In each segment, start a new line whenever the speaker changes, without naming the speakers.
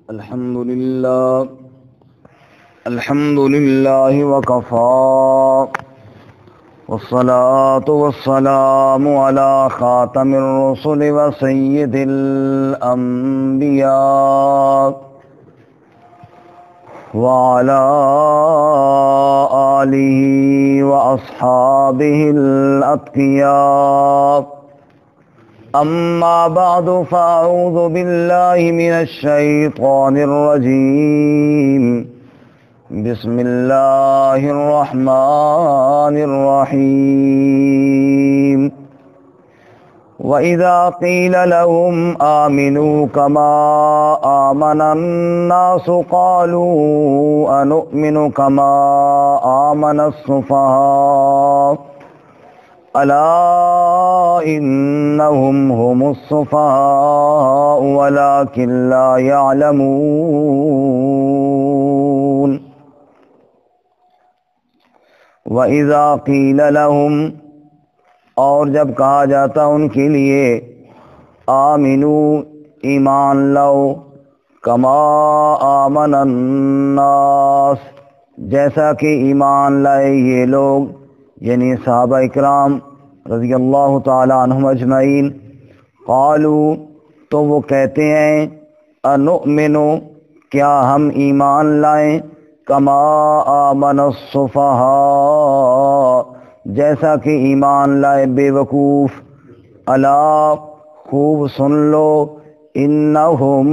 الحمد لله وكفى والصلاة والسلام على خاتم الرسل وسيد الأنبياء وعلى آله وأصحابه الأتقياء. أما بعد فأعوذ بالله من الشيطان الرجيم. بسم الله الرحمن الرحيم. وإذا قيل لهم آمنوا كما آمن الناس قالوا أنؤمن كما آمن السفهاء ألا إنهم هم السفهاء ولكن لا يعلمون. وَإِذَا قِيلَ لَهُمْ، اور جب کہا جاتا ان کے لیے آمنو، ایمان لاؤ، کما آمن الناس، جیسا کہ ایمان لائے یہ لوگ، یعنی صحابہ اکرام رضی اللہ تعالی عنہم اجمعین. قالو، تو وہ کہتے ہیں انؤمنو، کیا ہم ایمان لائیں، کما آمن السفہاء، جیسا کہ ایمان لائے بے وقوف. الا، خوب سن لو، انہم،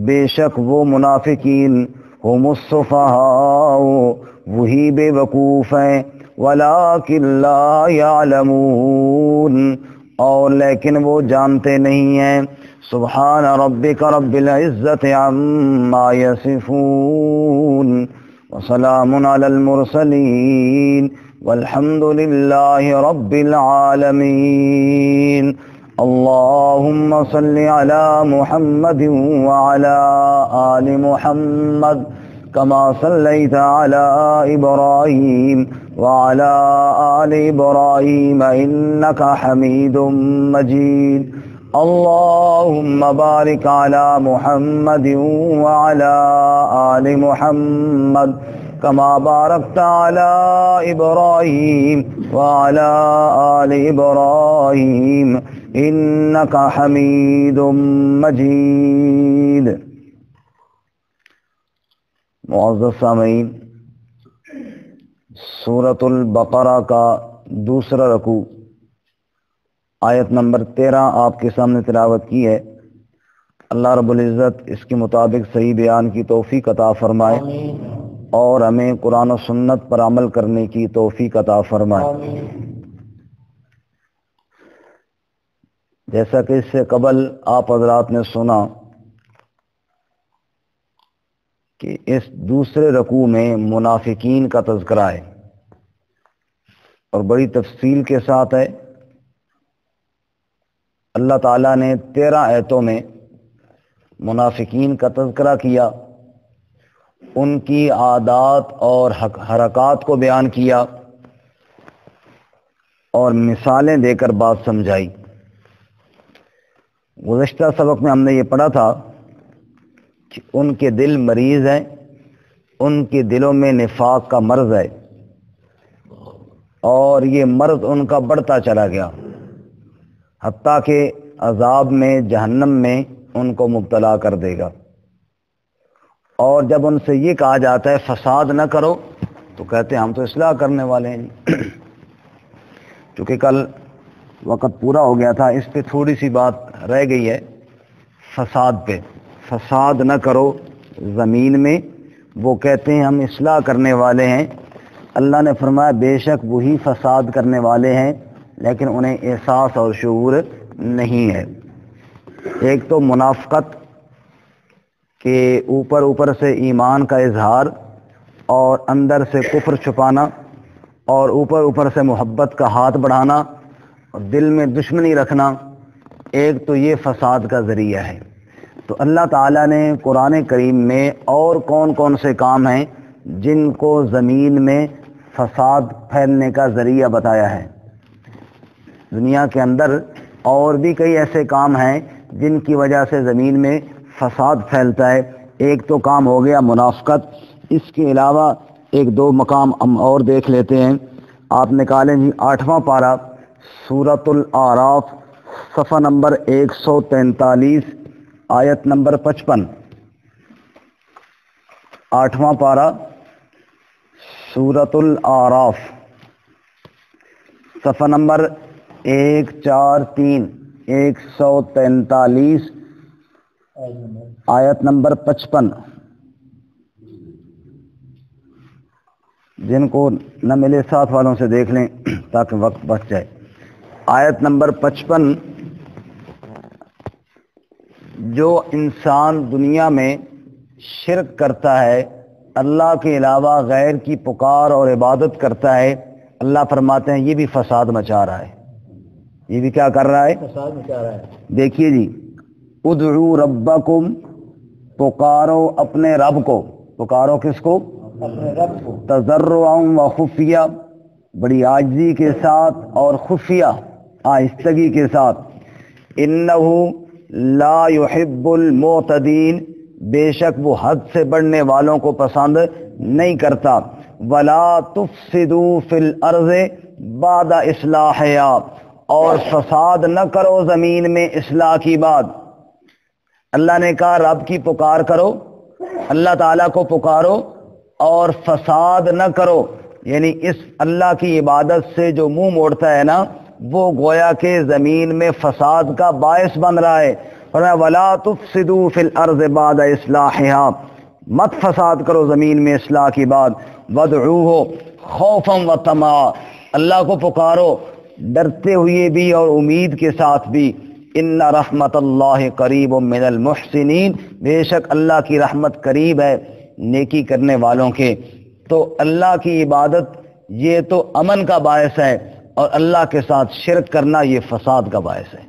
بے شک وہ منافقین، ہم السفہاء، وہی بے وقوف ہیں، ولکن لا یعلمون، اور لیکن وہ جانتے نہیں ہیں. سبحان ربک رب العزت عما یصفون وسلام علی المرسلین والحمد للہ رب العالمین. اللہم صل علی محمد وعلی آل محمد كما صليت على إبراهيم وعلى آل إبراهيم إنك حميد مجيد. اللهم بارك على محمد وعلى آل محمد كما باركت على إبراهيم وعلى آل إبراهيم إنك حميد مجيد. معزز سامعین، سورۃ البقرہ کا دوسرا رکوع آیت نمبر 13 آپ کے سامنے تلاوت کی ہے. اللہ رب العزت اس کے مطابق صحیح بیان کی توفیق عطا فرمائے اور ہمیں قرآن و سنت پر عمل کرنے کی توفیق عطا فرمائے. جیسا کہ اس سے قبل آپ حضرات نے سنا کہ اس دوسرے رکوع میں منافقین کا تذکرہ ہے اور بڑی تفصیل کے ساتھ ہے. اللہ تعالیٰ نے 13 آیتوں میں منافقین کا تذکرہ کیا، ان کی عادات اور حرکات کو بیان کیا اور مثالیں دے کر بات سمجھائی. گزشتہ سبق میں ہم نے یہ پڑھا تھا کہ ان کے دل مریض ہیں، ان کے دلوں میں نفاق کا مرض ہے اور یہ مرض ان کا بڑھتا چلا گیا حتیٰ کہ عذاب میں، جہنم میں ان کو مبتلا کر دے گا. اور جب ان سے یہ کہا جاتا ہے فساد نہ کرو تو کہتے ہیں ہم تو اصلاح کرنے والے ہیں. چونکہ کل وقت پورا ہو گیا تھا، اس پہ تھوڑی سی بات رہ گئی ہے. فساد پہ، فساد نہ کرو زمین میں، وہ کہتے ہیں ہم اصلاح کرنے والے ہیں. اللہ نے فرمایا بے شک وہی فساد کرنے والے ہیں لیکن انہیں احساس اور شعور نہیں ہے. ایک تو منافقت کے اوپر سے ایمان کا اظہار اور اندر سے کفر چھپانا اور اوپر سے محبت کا ہاتھ بڑھانا اور دل میں دشمنی رکھنا، ایک تو یہ فساد کا ذریعہ ہے. تو اللہ تعالیٰ نے قرآن کریم میں اور کون کون سے کام ہیں جن کو زمین میں فساد پھیلنے کا ذریعہ بتایا ہے. دنیا کے اندر اور بھی کئی ایسے کام ہیں جن کی وجہ سے زمین میں فساد پھیلتا ہے. ایک تو کام ہو گیا منافقت، اس کے علاوہ ایک دو مقام ہم اور دیکھ لیتے ہیں. آپ نکالیں جی 8واں پارہ سورۃ الاعراف صفحہ نمبر 143 آیت نمبر 55. 8واں پارہ سورۃ الاعراف صفحہ نمبر 143 143 آیت نمبر 55. جن کو نہ ملے ساتھ والوں سے دیکھ لیں تاکہ وقت بچ جائے. آیت نمبر 55. جو انسان دنیا میں شرک کرتا ہے، اللہ کے علاوہ غیر کی پکار اور عبادت کرتا ہے، اللہ فرماتے ہیں یہ بھی فساد مچا رہا ہے. یہ بھی کیا کر رہا ہے؟ فساد مچا رہا ہے. دیکھیے جی، ادعو ربکم، پکارو اپنے رب کو. پکارو کس کو؟ اپنے رب کو. تضرعا و خفیہ، بڑی عاجزی کے ساتھ اور خفیہ آہستگی کے ساتھ. انہ لا يحب المعتدین، بے شک وہ حد سے بڑھنے والوں کو پسند نہیں کرتا. ولا تفسدوا فی الارض بعد اصلاحها، اور فساد نہ کرو زمین میں اصلاح کی بعد. اللہ نے کہا رب کی پکار کرو، اللہ تعالیٰ کو پکارو اور فساد نہ کرو. یعنی اس اللہ کی عبادت سے جو منہ موڑتا ہے نا، وہ گویا کہ زمین میں فساد کا باعث بن رہا ہے. فرمایا ولا تفسدوا فی الارض بعد اصلاحها، مت فساد کرو زمین میں اصلاح کی بعد. وادعوہ خوفا وطمعا، اللہ کو پکارو ڈرتے ہوئے بھی اور امید کے ساتھ بھی. ان رحمت اللہ قریب من المحسنین، بے شک اللہ کی رحمت قریب ہے نیکی کرنے والوں کے. تو اللہ کی عبادت یہ تو امن کا باعث ہے، اور اللہ کے ساتھ شرک کرنا یہ فساد کا باعث ہے.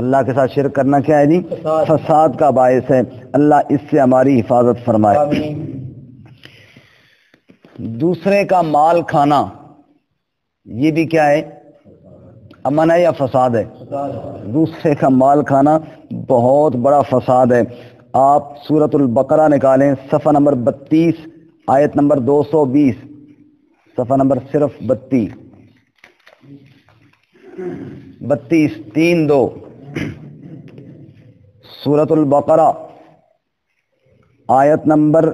اللہ کے ساتھ شرک کرنا کیا ہے جی؟ فساد کا باعث ہے. اللہ اس سے ہماری حفاظت فرمائے. دوسرے کا مال کھانا یہ بھی کیا ہے؟ امن ہے یا فساد ہے؟ دوسرے کا مال کھانا بہت بڑا فساد ہے. آپ سورۃ البقرہ نکالیں صفحہ نمبر 32 آیت نمبر 220. صفحہ نمبر صرف 32 3-2 سورۃ البقرہ آیت نمبر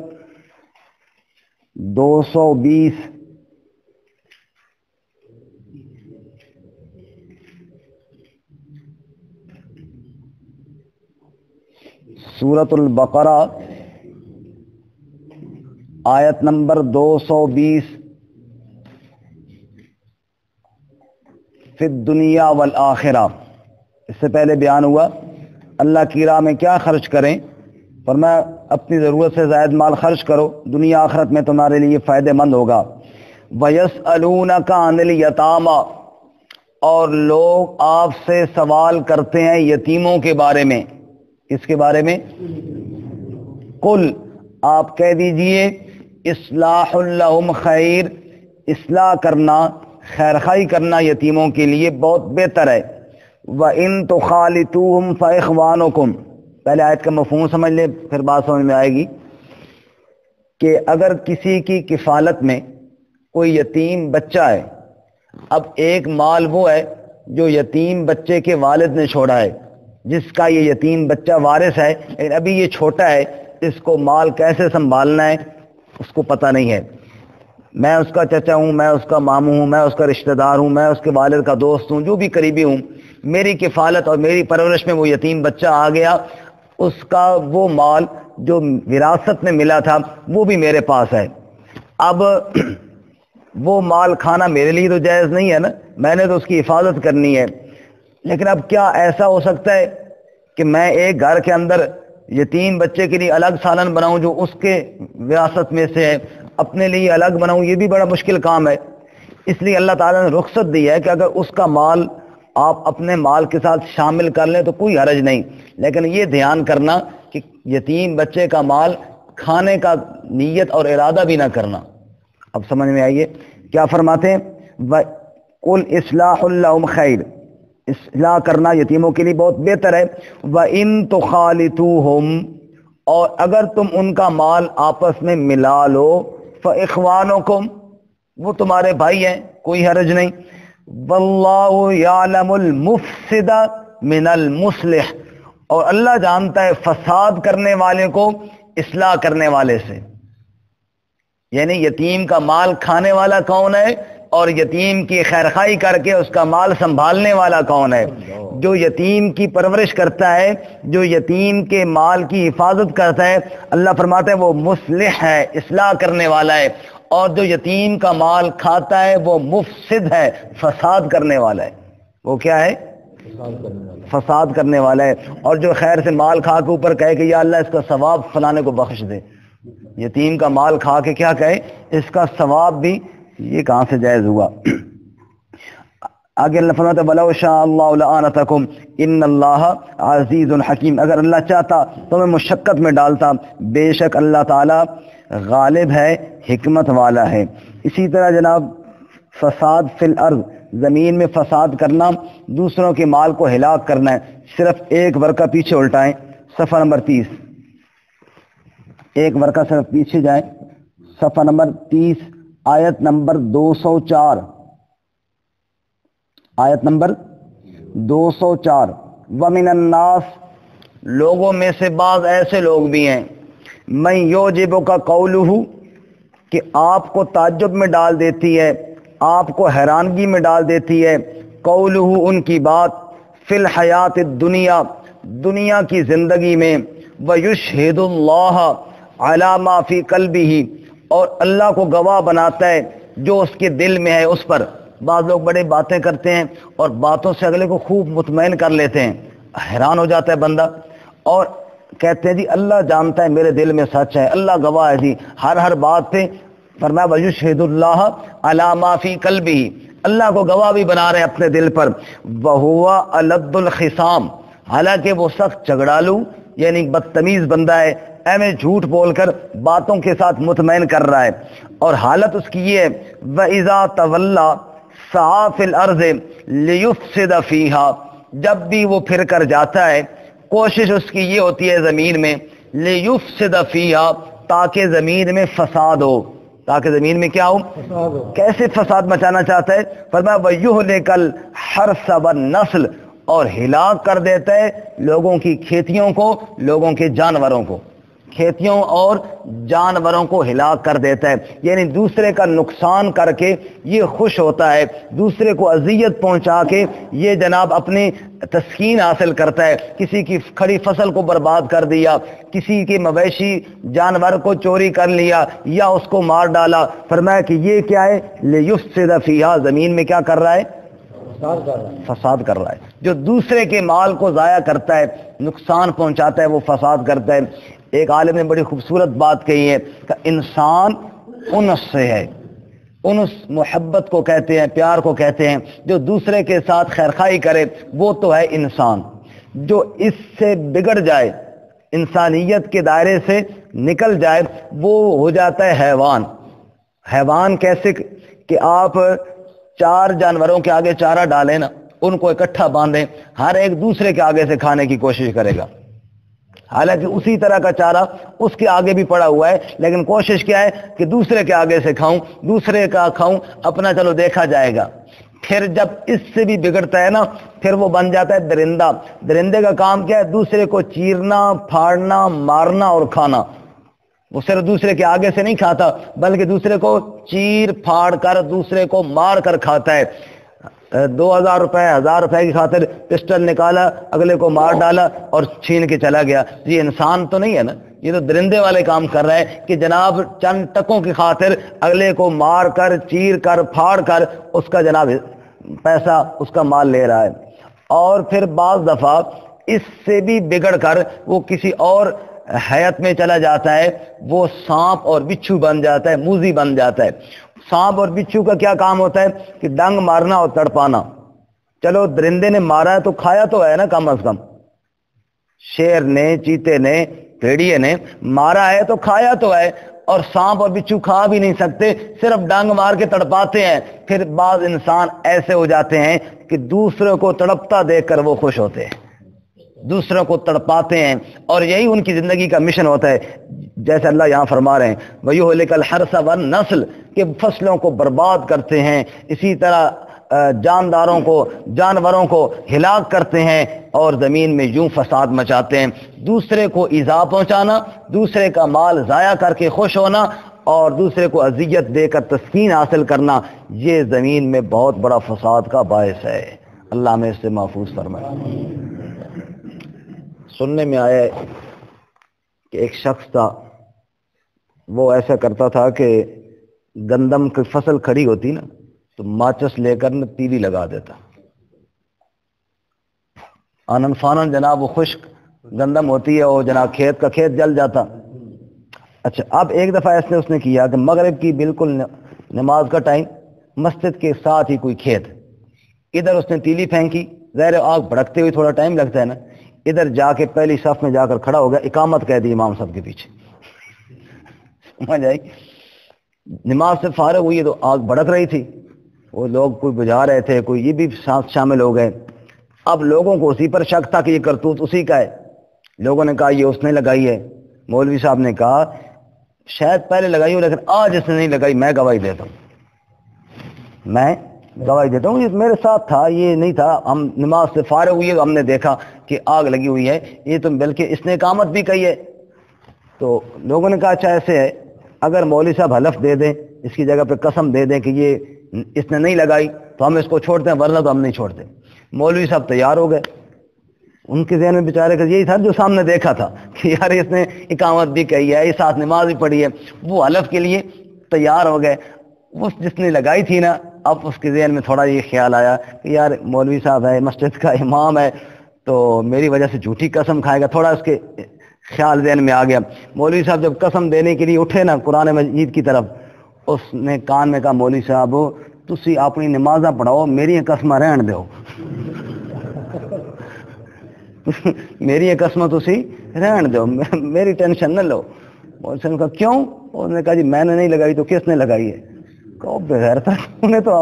220. سورۃ البقرہ آیت نمبر 220. فی الدنیا والآخرہ، اس سے پہلے بیان ہوا اللہ کی راہ میں کیا خرچ کریں. فرمایا اپنی ضرورت سے زائد مال خرچ کرو، دنیا آخرت میں تمہارے لیے فائدہ مند ہوگا. وَيَسْأَلُونَكَ عَنِ الْيَتَامَى، اور لوگ آپ سے سوال کرتے ہیں یتیموں کے بارے میں. کس کے بارے میں؟ قل، آپ کہہ دیجئے اصلاح لہم خیر، اصلاح کرنا، خیرخواہی کرنا یتیموں کے لیے بہت بہتر ہے. وَإِن تُخَالِطُوهُمْ فَإِخْوَانُكُمْ، پہلے آیت کا مفہوم سمجھ لیں پھر بات سمجھ میں آئے گی کہ اگر کسی کی کفالت میں کوئی یتیم بچہ ہے، اب ایک مال وہ ہے جو یتیم بچے کے والد نے چھوڑا ہے، جس کا یہ یتیم بچہ وارث ہے، لیکن ابھی یہ چھوٹا ہے، اس کو مال کیسے سنبھالنا ہے اس کو پتہ نہیں ہے. میں اس کا چچا ہوں، میں اس کا ماموں ہوں، میں اس کا رشتہ دار ہوں، میں اس کے والد کا دوست ہوں، جو بھی قریبی ہوں، میری کفالت اور میری پرورش میں وہ یتیم بچہ آ گیا، اس کا وہ مال جو وراثت میں ملا تھا وہ بھی میرے پاس ہے. اب وہ مال کھانا میرے لیے تو جائز نہیں ہے نا، میں نے تو اس کی حفاظت کرنی ہے. لیکن اب کیا ایسا ہو سکتا ہے کہ میں ایک گھر کے اندر یتیم بچے کے لیے الگ سالن بناؤں جو اس کے وراثت میں سے ہے، اپنے لیے الگ بناؤں؟ یہ بھی بڑا مشکل کام ہے. اس لیے اللہ تعالیٰ نے رخصت دی ہے کہ اگر اس کا مال آپ اپنے مال کے ساتھ شامل کر لیں تو کوئی حرج نہیں، لیکن یہ دھیان کرنا کہ یتیم بچے کا مال کھانے کا نیت اور ارادہ بھی نہ کرنا. اب سمجھ میں آئیے کیا فرماتے ہیں؟ قل اصلاح لہم خیر، اصلاح کرنا یتیموں کے لیے بہت بہتر ہے. وَإِن تُخَالِطُوهُمْ، اور اگر تم ان کا مال آپس میں ملا لو فاخوانکم، وہ تمہارے بھائی ہیں، کوئی حرج نہیں. واللہ یعلم المفسد من المصلح، اور اللہ جانتا ہے فساد کرنے والے کو اصلاح کرنے والے سے. یعنی یتیم کا مال کھانے والا کون ہے اور یتیم کی خیرخواہی کر کے اس کا مال سنبھالنے والا کون ہے. جو یتیم کی پرورش کرتا ہے، جو یتیم کے مال کی حفاظت کرتا ہے، اللہ فرماتا ہے وہ مصلح ہے، اصلاح کرنے والا ہے. اور جو یتیم کا مال کھاتا ہے وہ مفسد ہے، فساد کرنے والا ہے. وہ کیا ہے؟ فساد کرنے والا ہے. اور جو خیر سے مال کھا کے اوپر کہے کہ یا اللہ اس کا ثواب فلانے کو بخش دے، یتیم کا مال کھا کے کیا کہے اس کا ثواب بھی، یہ کہاں سے جائز ہوا؟ آگے اللہ فرماتا ہے وَلَوْ شَاءَ اللَّهُ لَأَعْنَتَكُمْ إِنَّ اللَّهَ عَزِيزٌ حَكِيمٌ، اگر اللہ چاہتا تو میں مشقت میں ڈالتا، بے شک اللہ تعالی غالب ہے، حکمت والا ہے. اسی طرح جناب فساد فی الارض، زمین میں فساد کرنا، دوسروں کے مال کو ہلاک کرنا ہے. صرف ایک ورقہ پیچھے الٹائیں، صفحہ نمبر 30، ایک ورقہ صرف پیچھے جائیں، صفحہ نمبر 30 آیت نمبر 204، آیت نمبر 204. وَمِنَ النَّاسِ، لوگوں میں سے بعض ایسے لوگ بھی ہیں، مَن يُعْجِبُكَ قَوْلُهُ، کہ آپ کو تعجب میں ڈال دیتی ہے، آپ کو حیرانگی میں ڈال دیتی ہے، قَوْلُهُ، ان کی بات، فِي الْحَيَاةِ الدُّنْيَا، دنیا کی زندگی میں، وَيُشْهِدُ اللَّهَ عَلَى مَا فِي قَلْبِهِ، اور اللہ کو گواہ بناتا ہے جو اس کے دل میں ہے اس پر. بعض لوگ بڑے باتیں کرتے ہیں اور باتوں سے اگلے کو خوب مطمئن کر لیتے ہیں، حیران ہو جاتا ہے بندہ، اور کہتے ہیں جی اللہ جانتا ہے میرے دل میں سچ ہے، اللہ گواہ ہے جی ہر بات پہ. فرمایا وَيُشْهِدُ اللَّهَ عَلَى مَا فِي قَلْبِهِ، اللہ کو گواہ بھی بنا رہے اپنے دل پر. وَهُوَ أَلَدُّ الْخِصَامِ، حالانکہ وہ سخت جھگڑالو یعنی بدتمیز بندہ ہے، ایویں جھوٹ بول کر باتوں کے ساتھ مطمئن کر رہا ہے. اور حالت اس کی یہ ہے وَإِذَا تَوَلَّى سَعَى فِي الْأَرْضِ لِيُفْسِدَ فِيهَا، جب بھی وہ پھر کر جاتا ہے کوشش اس کی یہ ہوتی ہے زمین میں، لِيُفْسِدَ فِيهَا، تاکہ زمین میں فساد ہو. تاکہ زمین میں کیا ہو؟ کیسے فساد مچانا چاہتا ہے؟ فرمایا وَيُهْلِكَ الْحَرْثَ وَالنَّسْلَ، اور ہلاک کر دیتا ہے لوگوں کی کھیتیوں کو، لوگوں کے جانوروں کو، کھیتیوں اور جانوروں کو ہلاک کر دیتا ہے. یعنی دوسرے کا نقصان کر کے یہ خوش ہوتا ہے، دوسرے کو اذیت پہنچا کے یہ جناب اپنی تسکین حاصل کرتا ہے. کسی کی کھڑی فصل کو برباد کر دیا، کسی کے مویشی جانور کو چوری کر لیا یا اس کو مار ڈالا. فرمایا کہ یہ کیا ہے؟ لیفسد فیہا، زمین میں کیا کر رہا ہے؟ فساد کر رہا ہے. جو دوسرے کے مال کو ضائع کرتا ہے، نقصان پہنچاتا ہے، وہ فساد کرتا ہے. ایک عالم نے بڑی خوبصورت بات کہی ہے کہ انسان انس سے ہے، انس محبت کو کہتے ہیں، پیار کو کہتے ہیں. جو دوسرے کے ساتھ خیرخواہی کرے وہ تو ہے انسان. جو اس سے بگڑ جائے، انسانیت کے دائرے سے نکل جائے، وہ ہو جاتا ہے حیوان. حیوان کیسے کہ آپ 4 جانوروں کے آگے چارہ ڈالیں نا، ان کو اکٹھا باندھیں، ہر ایک دوسرے کے آگے سے کھانے کی کوشش کرے گا. حالانکہ اسی طرح کا چارہ اس کے آگے بھی پڑا ہوا ہے، لیکن کوشش کیا ہے کہ دوسرے کے آگے سے کھاؤں، دوسرے کا کھاؤں، اپنا چلو دیکھا جائے گا. پھر جب اس سے بھی بگڑتا ہے نا، پھر وہ بن جاتا ہے درندہ. درندے کا کام کیا ہے؟ دوسرے کو چیرنا، پھاڑنا، مارنا اور کھانا. وہ صرف دوسرے کے آگے سے نہیں کھاتا بلکہ دوسرے کو چیر پھاڑ کر، دوسرے کو مار کر کھاتا ہے. 2000 روپے 1000 روپے کی خاطر پسٹل نکالا، اگلے کو مار ڈالا اور چھین کے چلا گیا. یہ انسان تو نہیں ہے نا، یہ تو درندے والے کام کر رہا ہے کہ جناب چند ٹکوں کی خاطر اگلے کو مار کر، چیر کر، پھاڑ کر اس کا جناب پیسہ، اس کا مال لے رہا ہے. اور پھر بعض دفعہ اس سے بھی بگڑ کر وہ کسی اور حیات میں چلا جاتا ہے، وہ سانپ اور بچھو بن جاتا ہے، موذی بن جاتا ہے. سانپ اور بچھو کا کیا کام ہوتا ہے کہ ڈنگ مارنا اور تڑپانا. چلو درندے نے مارا ہے تو کھایا تو ہے نا، کم از کم شیر نے، چیتے نے، بھیڑیے نے مارا ہے تو کھایا تو ہے. اور سانپ اور بچھو کھا بھی نہیں سکتے، صرف ڈانگ مار کے تڑپاتے ہیں. پھر بعض انسان ایسے ہو جاتے ہیں کہ دوسرے کو تڑپتا دیکھ کر وہ خوش ہوتے ہیں. دوسروں کو تڑپاتے ہیں، اور یہی ان کی زندگی کا مشن ہوتا ہے. جیسے اللہ یہاں فرما رہے ہیں وَيُهْلِكَ الْحَرْثَ وَالنَّسْلَ، کہ فصلوں کو برباد کرتے ہیں، اسی طرح جانداروں کو، جانوروں کو ہلاک کرتے ہیں، اور زمین میں یوں فساد مچاتے ہیں. دوسرے کو ایذا پہنچانا، دوسرے کا مال ضائع کر کے خوش ہونا، اور دوسرے کو اذیت دے کر تسکین حاصل کرنا، یہ زمین میں بہت بڑا فساد کا باعث ہے. اللہ ہمیں اس سے محفوظ فرمائے. سننے میں آیا ہے کہ ایک شخص تھا، وہ ایسا کرتا تھا کہ گندم کی فصل کھڑی ہوتی نا تو ماچس لے کر نا تیلی لگا دیتا. آنن فانن جناب وہ خشک گندم ہوتی ہے، اور جناب کھیت کا کھیت جل جاتا. اچھا، اب ایک دفعہ ایسے اس نے کیا کہ مغرب کی بالکل نماز کا ٹائم، مسجد کے ساتھ ہی کوئی کھیت، ادھر اس نے تیلی پھینکی. ظاہر آگ بھڑکتے ہوئے تھوڑا ٹائم لگتا ہے نا، ادھر جا کے پہلی صف میں جا کر کھڑا ہو گیا، اقامت کہہ دی امام صاحب کے پیچھے. سمجھ آئی؟ نماز سے فارغ ہوئی تو آگ بھڑک رہی تھی، وہ لوگ کوئی بجھا رہے تھے، کوئی یہ بھی ساتھ شامل ہو گئے. اب لوگوں کو اسی پر شک تھا کہ یہ کرتوت اسی کا ہے. لوگوں نے کہا یہ اس نے لگائی ہے. مولوی صاحب نے کہا شاید پہلے لگائی ہوں، لیکن آج اس نے نہیں لگائی، میں گواہی دیتا ہوں، میں گواہی دیتا ہوں، یہ میرے ساتھ تھا، یہ نہیں تھا. ہم نماز سے فارغ ہوئی، ہم نے دیکھا کہ آگ لگی ہوئی ہے، یہ تو بلکہ اس نے اقامت بھی کہی ہے. تو لوگوں نے کہا اچھا ایسے ہے، اگر مولوی صاحب حلف دے دیں، اس کی جگہ پہ قسم دے دیں کہ یہ اس نے نہیں لگائی تو ہم اس کو چھوڑتے ہیں، ورنہ تو ہم نہیں چھوڑتے. مولوی صاحب تیار ہو گئے. ان کے ذہن میں بیچارے کا یہی تھا جو سامنے دیکھا تھا کہ یار اس نے اقامت بھی کہی ہے، یہ ساتھ نماز بھی پڑھی ہے. وہ حلف کے لیے تیار ہو گئے. وہ جس نے لگائی تھی نا، اب اس کے ذہن میں تھوڑا یہ خیال آیا کہ یار مولوی صاحب ہے، مسجد کا امام ہے، تو میری وجہ سے جھوٹی قسم کھائے گا. تھوڑا اس کے خیال ذہن میں آ گیا. مولوی صاحب جب قسم دینے کے لیے اٹھے نا قرآن مجید کی طرف، اس نے کان میں کہا مولوی صاحب تسی اپنی نمازاں پڑھاؤ، میری قسماں رہن دیو. میری قسماں تسی رہن دو، میری ٹینشن نہ لو. مولوی صاحب نے کہا کیوں؟ انہوں نے کہا جی میں نے نہیں لگائی تو کس نے لگائی ہے؟ کہو بغیر تھا، انہوں نے تو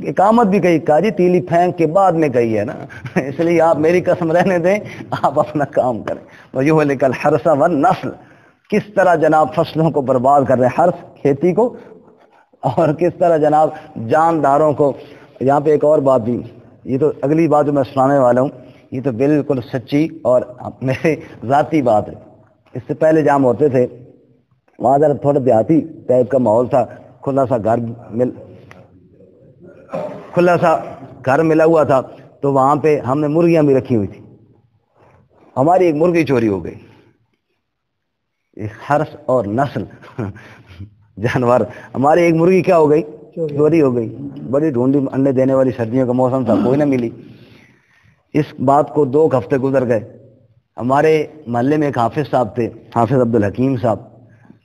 اقامت بھی کہی. کہا جی تیلی پھینک کے بعد میں کہی ہے نا، اس لیے آپ میری قسم رہنے دیں، آپ اپنا کام کریں. وَيُهْلِكَ الْحَرْثَ وَالنَّسْلَ، کس طرح جناب فصلوں کو برباد کر رہے ہیں، حرث کھیتی کو، اور کس طرح جناب جانداروں کو. یہاں پہ ایک اور بات بھی، یہ تو اگلی بات جو میں سنانے والا ہوں یہ تو بالکل سچی اور میرے ذاتی بات ہے. اس سے پہلے جام ہوتے تھے وہاں ذرا تھوڑا دیہاتی ٹائپ کا ماحول تھا، کھلا سا گھر ملا ہوا تھا. تو وہاں پہ ہم نے مرغیاں بھی رکھی ہوئی تھی. ہماری ایک مرغی چوری ہو گئی. حرث اور نسل جانور، ہماری ایک مرغی کیا ہو گئی؟ چوری ہو گئی. بڑی ڈھونڈی، انڈے دینے والی سردیوں کا موسم تھا، کوئی نہ ملی. اس بات کو 2 ہفتے گزر گئے. ہمارے محلے میں ایک حافظ صاحب تھے، حافظ عبدالحکیم صاحب،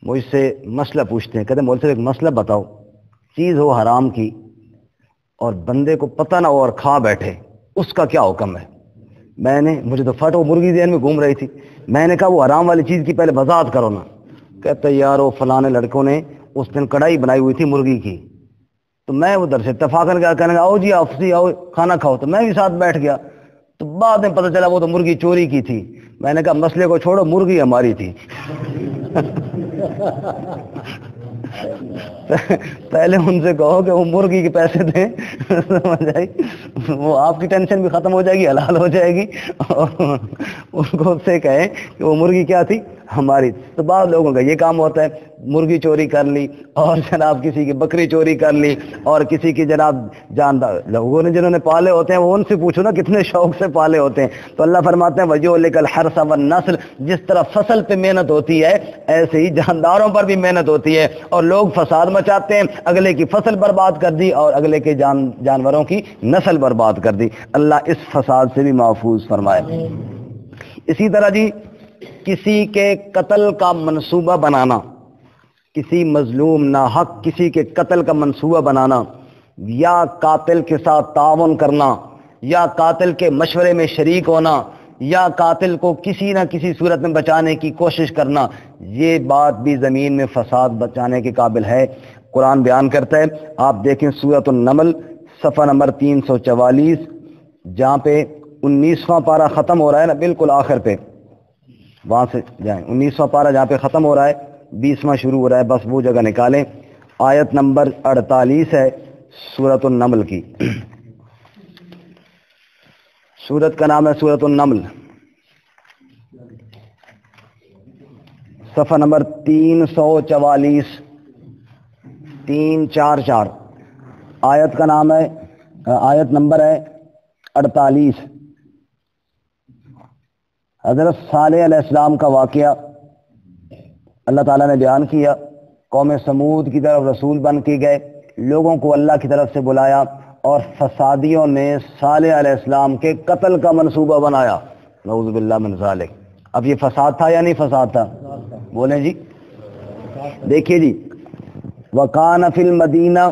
مجھ سے مسئلہ پوچھتے ہیں. کہتے ہیں مولوی صاحب ایک مسئلہ بتاؤ، چیز ہو حرام کی اور بندے کو پتہ نہ ہو اور کھا بیٹھے، اس کا کیا حکم ہے؟ میں نے، مجھے تو فٹ وہ مرغی ذہن میں گھوم رہی تھی. میں نے کہا وہ حرام والی چیز کی پہلے وضاحت کرو نا. کہتے یار وہ فلانے لڑکوں نے اس دن کڑھائی بنائی ہوئی تھی مرغی کی، تو میں ادھر سے اتفاقاً کیا کہنے لگا آؤ جی آفسی آؤ کھانا کھاؤ، تو میں بھی ساتھ بیٹھ گیا. تو بعد میں پتہ چلا وہ تو مرغی چوری کی تھی. میں نے کہا مسئلے کو چھوڑو، مرغی ہماری تھی. پہلے ان سے کہو کہ وہ مرغی کے پیسے دیں، سمجھ آئی؟ وہ آپ کی ٹینشن بھی ختم ہو جائے گی، حلال ہو جائے گی. اور ان کو سے کہیں کہ وہ مرغی کیا تھی؟ ہماری. تو بعض لوگوں کا یہ کام ہوتا ہے، مرغی چوری کر لی، اور جناب کسی کی بکری چوری کر لی، اور کسی کی جناب جاندار لوگوں نے جنہوں نے پالے ہوتے ہیں وہ ان سے پوچھو نا کتنے شوق سے پالے ہوتے ہیں. تو اللہ فرماتے ہیں وَيُهْلِكَ الْحَرْثَ وَالنَّسْلَ، جس طرح فصل پہ محنت ہوتی ہے ایسے ہی جانداروں پر بھی محنت ہوتی ہے، اور لوگ فساد مچاتے ہیں، اگلے کی فصل برباد کر دی اور اگلے کے جانوروں کی نسل برباد کر دی. اللہ اس فساد سے بھی محفوظ فرمائے. اسی طرح جی کسی کے قتل کا منصوبہ بنانا، کسی مظلوم ناحق کسی کے قتل کا منصوبہ بنانا، یا قاتل کے ساتھ تعاون کرنا، یا قاتل کے مشورے میں شریک ہونا، یا قاتل کو کسی نہ کسی صورت میں بچانے کی کوشش کرنا، یہ بات بھی زمین میں فساد بچانے کے قابل ہے. قرآن بیان کرتا ہے، آپ دیکھیں سورۃ النمل صفحہ نمبر 344، جہاں پہ 19واں پارہ ختم ہو رہا ہے نا بالکل آخر پہ، وہاں سے جائیں 19واں پارہ جہاں پہ ختم ہو رہا ہے 20واں شروع ہو رہا ہے، بس وہ جگہ نکالیں۔ آیت نمبر 48 ہے سورۃ النمل کی، سورت کا نام ہے سورۃ النمل، صفحہ نمبر 344، 344، آیت کا نام ہے، آیت نمبر ہے 48۔ حضرت صالح علیہ السلام کا واقعہ اللہ تعالیٰ نے بیان کیا۔ قوم سمود کی طرف رسول بن کے گئے، لوگوں کو اللہ کی طرف سے بلایا، اور فسادیوں نے صالح علیہ السلام کے قتل کا منصوبہ بنایا، نعوذ باللہ من ذالک۔ اب یہ فساد تھا یا نہیں فساد تھا؟ بولیں جی۔ دیکھیے جی، وکان فی المدینہ،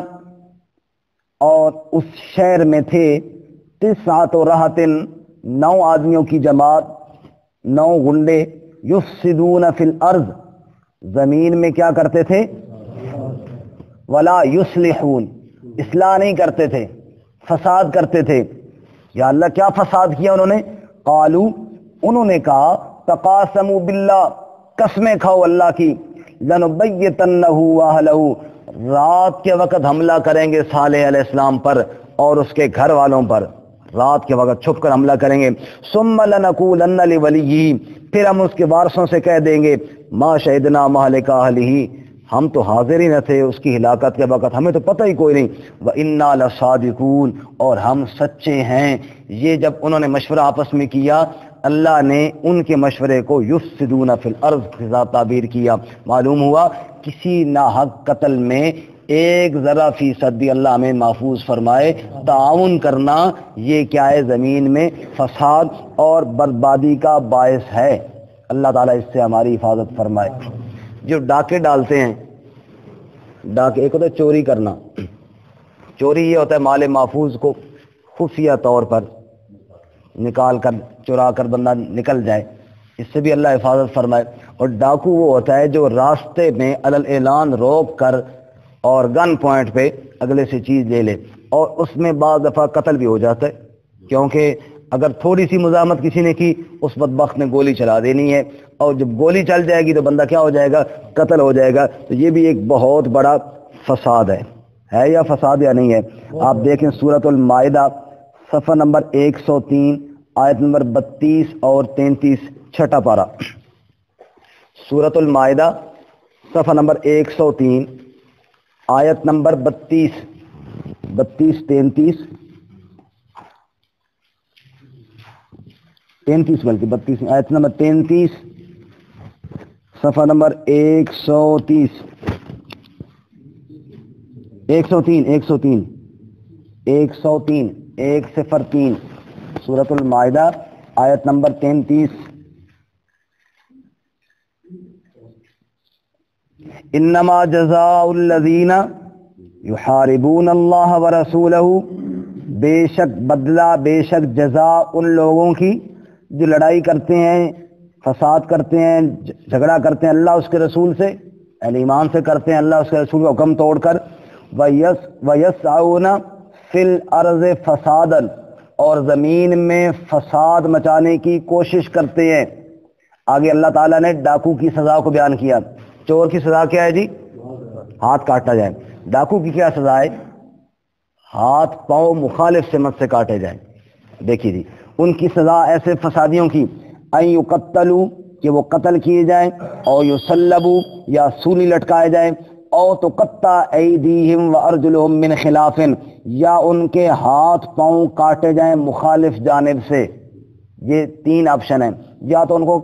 اور اس شہر میں تھے 9 رہط، 9 آدمیوں کی جماعت، 9 غنڈے، یفسدون فی الارض، زمین میں کیا کرتے تھے؟ ولا یصلحون، اصلاح نہیں کرتے تھے، فساد کرتے تھے۔ یا اللہ کیا فساد کیا انہوں نے؟ قالو، انہوں نے کہا، تقاسموا باللہ، قسمیں کھاؤ اللہ کی، لنبیتنہ واہلہ، رات کے وقت حملہ کریں گے صالح علیہ السلام پر اور اس کے گھر والوں پر، رات کے وقت چھپ کر حملہ کریں گے۔ ثم لنقولن لولیہ، پھر ہم اس کے وارثوں سے کہہ دیں گے، ما شہدنا مہلک اہلہ، ہم تو حاضر ہی نہ تھے اس کی ہلاکت کے وقت، ہمیں تو پتہ ہی کوئی نہیں، وَإِنَّا لَصَادِقُونَ، اور ہم سچے ہیں۔ یہ جب انہوں نے مشورہ آپس میں کیا، اللہ نے ان کے مشورے کو یفسدون فی الارض کے ساتھ تعبیر کیا۔ معلوم ہوا کسی ناحق قتل میں 1 ذرہ فیصد بھی اللہ ہمیں محفوظ فرمائے، تعاون کرنا یہ کیا ہے؟ زمین میں فساد اور بربادی کا باعث ہے۔ اللہ تعالیٰ اس سے ہماری حفاظت فرمائے۔ جو ڈاکے ڈالتے ہیں، ڈاکے ایک ہوتا ہے چوری کرنا، چوری یہ ہوتا ہے مال محفوظ کو خفیہ طور پر نکال کر، چرا کر بندہ نکل جائے، اس سے بھی اللہ حفاظت فرمائے۔ اور ڈاکو وہ ہوتا ہے جو راستے میں علل اعلان روک کر اور گن پوائنٹ پہ اگلے سے چیز لے لے، اور اس میں بعض دفعہ قتل بھی ہو جاتا ہے، کیونکہ اگر تھوڑی سی مزاحمت کسی نے کی، اس بدبخت نے گولی چلا دینی ہے، اور جب گولی چل جائے گی تو بندہ کیا ہو جائے گا؟ قتل ہو جائے گا۔ تو یہ بھی ایک بہت بڑا فساد ہے یا فساد یا نہیں ہے؟ آپ دیکھیں سورۃ المائدہ صفحہ نمبر 103، آیت نمبر 32 اور 33، چھٹا پارہ، سورۃ المائدہ صفحہ نمبر 103، آیت نمبر 32، 33 بلکہ 32، آیت نمبر 33، صفحہ نمبر 130، 103 103 سورۃ المائدہ آیت نمبر 33۔ انما جزاء الذین یحاربون اللہ ورسولہ، بے شک بدلہ، بے شک جزا ان لوگوں کی جو لڑائی کرتے ہیں، فساد کرتے ہیں، جھگڑا کرتے ہیں اللہ اس کے رسول سے، اہل ایمان سے کرتے ہیں اللہ اس کے رسول کا حکم توڑ کر، وَيَسْعَوْنَ فِي الْأَرْضِ فَسَادًا، اور زمین میں فساد مچانے کی کوشش کرتے ہیں۔ آگے اللہ تعالیٰ نے ڈاکو کی سزا کو بیان کیا۔ چور کی سزا کیا ہے جی؟ ہاتھ کاٹا جائے۔ ڈاکو کی کیا سزا ہے؟ ہاتھ پاؤں مخالف سمت سے کاٹے جائیں۔ دیکھیے جی، ان کی سزا ایسے فسادیوں کی، ان یقتلوا، کہ وہ قتل کیے جائیں، او یصلبوا، یا سولی لٹکائے جائیں، او تقطع ایدیہم وارجلہم من خلاف، یا ان کے ہاتھ پاؤں کاٹے جائیں مخالف جانب سے۔ یہ 3 آپشن ہیں، یا تو ان کو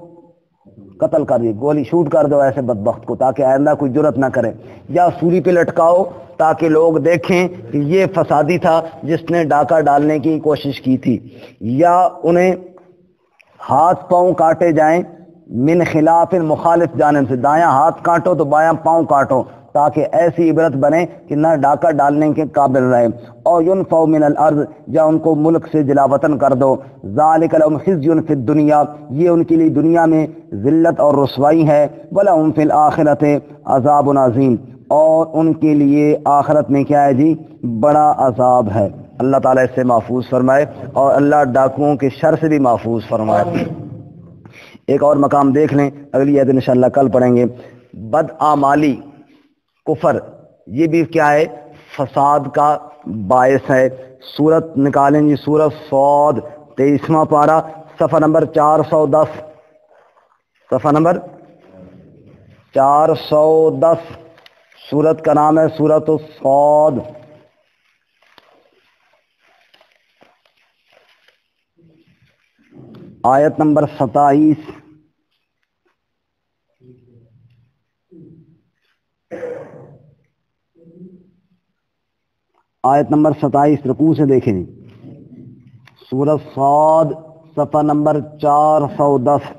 قتل کر دی، گولی شوٹ کر دو ایسے بدبخت کو تاکہ آئندہ کوئی جرت نہ کرے، یا سولی پہ لٹکاؤ تاکہ لوگ دیکھیں کہ یہ فسادی تھا جس نے ڈاکہ ڈالنے کی کوشش کی تھی، یا انہیں ہاتھ پاؤں کاٹے جائیں من خلاف، مخالف جانب سے، دایاں ہاتھ کاٹو تو بایاں پاؤں کاٹو تاکہ ایسی عبرت بنے کہ نہ ڈاکہ ڈالنے کے قابل رہے، اور ينفوا من الارض، یا ان کو ملک سے جلا وطن کر دو۔ ذالک لهم خزي فی الدنیا، یہ ان کے لیے دنیا میں ذلت اور رسوائی ہے، ولهم فی الآخرۃ عذاب عظیم، اور ان کے لیے آخرت میں کیا ہے جی؟ بڑا عذاب ہے۔ اللہ تعالیٰ اس سے محفوظ فرمائے اور اللہ ڈاکوؤں کے شر سے بھی محفوظ فرمائے۔ ایک اور مقام دیکھ لیں، اگلی آیت انشاءاللہ کل پڑھیں گے۔ بدعمالی، کفر، یہ بھی کیا ہے؟ فساد کا باعث ہے۔ سورت نکالیں جی، سورت صاد 23واں پارہ، صفحہ نمبر 410، صفحہ نمبر 410، سورت کا نام ہے سورت الصاد۔ آیت نمبر 27۔ آیت نمبر 27 رکوع سے دیکھیں، سورۃ صاد صفحہ نمبر 410۔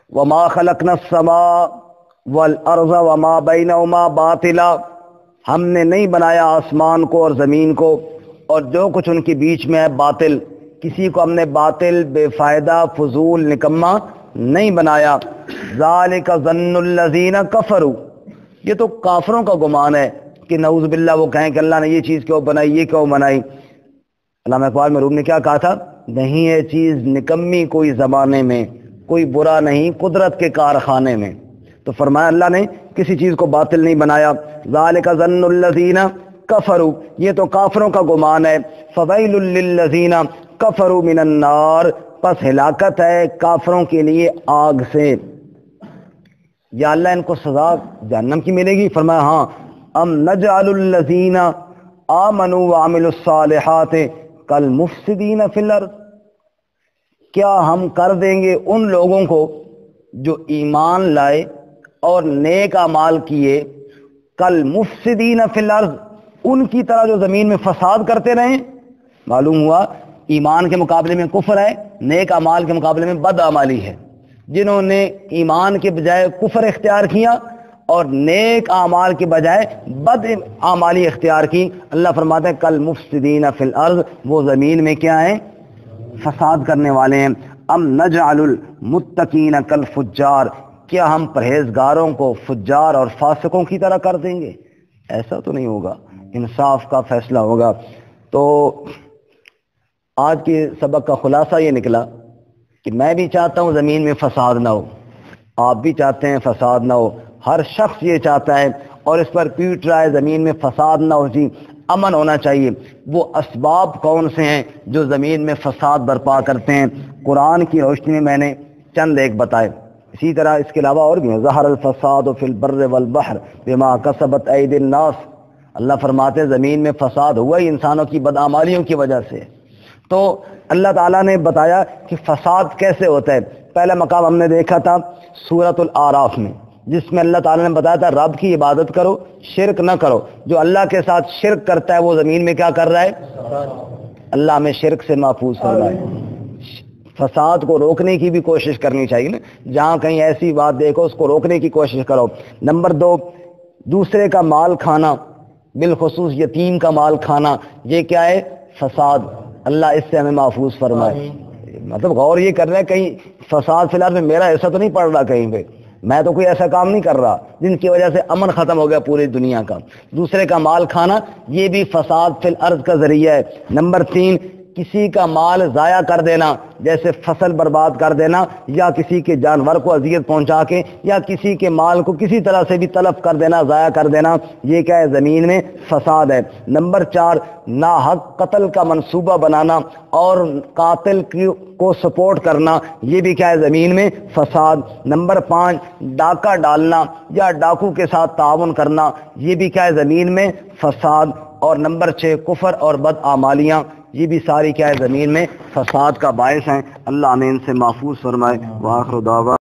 وما خلقنا السماء والارض وما بینہما باطلا، ہم نے نہیں بنایا آسمان کو اور زمین کو اور جو کچھ ان کے بیچ میں ہے باطل، کسی کو ہم نے باطل، بے فائدہ، فضول، نکما نہیں بنایا۔ ذالک ظن الذین کفروا، یہ تو کافروں کا گمان ہے کہ نعوذ باللہ وہ کہیں کہ اللہ نے یہ چیز کیوں بنائی، یہ کیوں بنائی۔ علامہ اقبال مرحوم نے کیا کہا تھا؟ نہیں ہے چیز نکمی کوئی زمانے میں، کوئی برا نہیں قدرت کے کارخانے میں۔ تو فرمایا اللہ نے کسی چیز کو باطل نہیں بنایا۔ ذالک ظن الذین کفروا، یہ تو کافروں کا گمان ہے۔ فویل للذین کفروا من النار، پس ہلاکت ہے کافروں کے لیے آگ سے۔ یا اللہ ان کو سزا جہنم کی ملے گی؟ فرمایا ہاں۔ ام نجعل الذین آمنوا وعملوا الصالحات کالمفسدین فی الارض، کیا ہم کر دیں گے ان لوگوں کو جو ایمان لائے اور نیک اعمال کیے، کالمفسدین فی الارض، ان کی طرح جو زمین میں فساد کرتے رہیں؟ معلوم ہوا ایمان کے مقابلے میں کفر ہے، نیک اعمال کے مقابلے میں بد اعمالی ہے۔ جنہوں نے ایمان کے بجائے کفر اختیار کیا اور نیک اعمال کے بجائے بد اعمالی اختیار کی، اللہ فرماتا ہے کل مفسدین فی الارض، وہ زمین میں کیا ہیں؟ فساد کرنے والے ہیں۔ ام نجعل المتقین کالفجار، کیا ہم پرہیزگاروں کو فجار اور فاسقوں کی طرح کر دیں گے؟ ایسا تو نہیں ہوگا، انصاف کا فیصلہ ہوگا۔ تو آج کے سبق کا خلاصہ یہ نکلا کہ میں بھی چاہتا ہوں زمین میں فساد نہ ہو، آپ بھی چاہتے ہیں فساد نہ ہو، ہر شخص یہ چاہتا ہے اور اس پر پیٹ رہا ہے زمین میں فساد نہ ہو، جی امن ہونا چاہیے۔ وہ اسباب کون سے ہیں جو زمین میں فساد برپا کرتے ہیں؟ قرآن کی روشنی میں میں نے چند ایک بتائے، اسی طرح اس کے علاوہ اور بھی ہیں۔ ظہر الفساد فی البر والبحر بما کسبت ایدی الناس، اللہ فرماتے ہیں زمین میں فساد ہوا ہی انسانوں کی بدعمالیوں کی وجہ سے۔ تو اللہ تعالیٰ نے بتایا کہ فساد کیسے ہوتا ہے۔ پہلا مقام ہم نے دیکھا تھا سورۃ الاعراف میں، جس میں اللہ تعالیٰ نے بتایا تھا رب کی عبادت کرو، شرک نہ کرو۔ جو اللہ کے ساتھ شرک کرتا ہے وہ زمین میں کیا کر رہا ہے؟ اللہ ہمیں شرک سے محفوظ فرمائے۔ فساد کو روکنے کی بھی کوشش کرنی چاہیے نا، جہاں کہیں ایسی بات دیکھو اس کو روکنے کی کوشش کرو۔ نمبر 2، دوسرے کا مال کھانا، بالخصوص یتیم کا مال کھانا، یہ کیا ہے؟ فساد۔ اللہ اس سے ہمیں محفوظ فرمائے۔ مطلب غور یہ کر رہے ہیں کہیں فساد فی الحال میں میرا ایسا تو نہیں پڑ رہا کہیں پہ، میں تو کوئی ایسا کام نہیں کر رہا جن کی وجہ سے امن ختم ہو گیا پوری دنیا کا۔ دوسرے کا مال کھانا یہ بھی فساد فی الارض کا ذریعہ ہے۔ نمبر 3، کسی کا مال ضائع کر دینا، جیسے فصل برباد کر دینا یا کسی کے جانور کو اذیت پہنچا کے یا کسی کے مال کو کسی طرح سے بھی تلف کر دینا، ضائع کر دینا، یہ کیا ہے؟ زمین میں فساد ہے۔ نمبر 4، ناحق قتل کا منصوبہ بنانا اور قاتل کو سپورٹ کرنا، یہ بھی کیا ہے؟ زمین میں فساد۔ نمبر 5، ڈاکہ ڈالنا یا ڈاکو کے ساتھ تعاون کرنا، یہ بھی کیا ہے؟ زمین میں فساد۔ اور نمبر 6، کفر اور بدعمالیاں، یہ بھی ساری کیا ہے؟ زمین میں فساد کا باعث ہیں۔ اللہ ہمیں ان سے محفوظ فرمائے۔ وآخر دعوانا